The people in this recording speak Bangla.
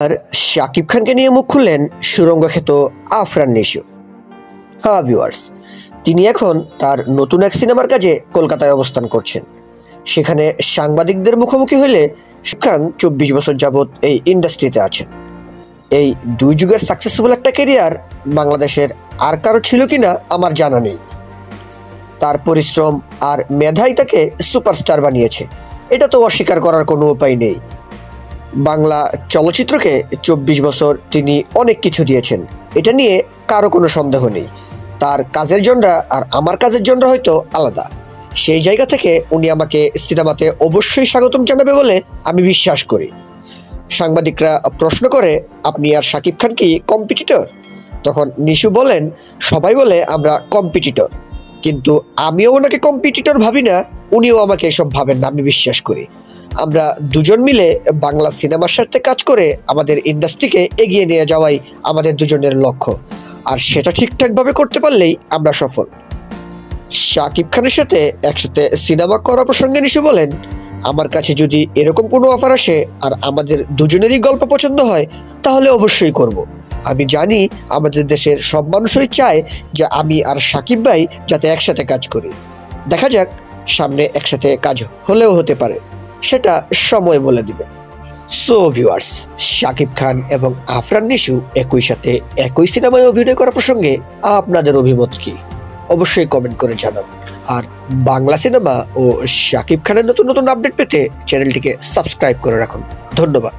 আর শাকিব খানকে নিয়ে মুখ খুললেন সুরঙ্গ খ্যাত আফরান নিশু। হ্যাঁ ভিউয়ার্স, তিনি এখন তার নতুন এক সিনেমার কাজে কলকাতায় অবস্থান করছেন। সেখানে সাংবাদিকদের মুখোমুখি হলে শাকিব খান 24 বছর যাবৎ এই ইন্ডাস্ট্রিতে আছেন। এই দুই যুগের সাকসেসফুল একটা ক্যারিয়ার বাংলাদেশের আর কারো ছিল কিনা আমার জানা নেই। তার পরিশ্রম আর মেধাই তাকে সুপারস্টার বানিয়েছে, এটা তো অস্বীকার করার কোনো উপায় নেই। বাংলা চলচ্চিত্রকে 24 বছর তিনি অনেক কিছু দিয়েছেন, এটা নিয়ে কারো কোনো সন্দেহ নেই। তার কাজের জনরা আর আমার কাজের জনরা হয়তো আলাদা। সেই জায়গা থেকে উনি আমাকে সিনেমাতে অবশ্যই স্বাগতম জানাবে বলে আমি বিশ্বাস করি। সাংবাদিকরা প্রশ্ন করে, আপনি আর শাকিব খান কি কম্পিটিটর? তখন নিশু বলেন, সবাই বলে আমরা কম্পিটিটর, কিন্তু আমিও ওনাকে কম্পিটিটর ভাবি না, উনিও আমাকে এসব ভাবেন না, আমি বিশ্বাস করি। আমরা দুজন মিলে বাংলা সিনেমার সাথে কাজ করে আমাদের ইন্ডাস্ট্রিকে এগিয়ে নিয়ে যাওয়াই আমাদের দুজনের লক্ষ্য, আর সেটা ঠিকঠাকভাবে করতে পারলেই আমরা সফল। শাকিব খানের সাথে একসাথে সিনেমা করা প্রসঙ্গে নিশু বলেন, আমার কাছে যদি এরকম কোনো অফার আসে আর আমাদের দুজনেরই গল্প পছন্দ হয় তাহলে অবশ্যই করব। আমি জানি আমাদের দেশের সব মানুষই চায় যে আমি আর শাকিব ভাই যাতে একসাথে কাজ করি। দেখা যাক, সামনে একসাথে কাজ হলেও হতে পারে, সেটা সময় বলে দিবে। সো ভিউয়ার্স, শাকিব খান এবং আফরান নিশু একই সাথে একই সিনেমায় অভিনয় করা প্রসঙ্গে আপনাদের অভিমত কি অবশ্যই কমেন্ট করে জানান। আর বাংলা সিনেমা ও শাকিব খানের নতুন নতুন আপডেট পেতে চ্যানেলটিকে সাবস্ক্রাইব করে রাখুন। ধন্যবাদ।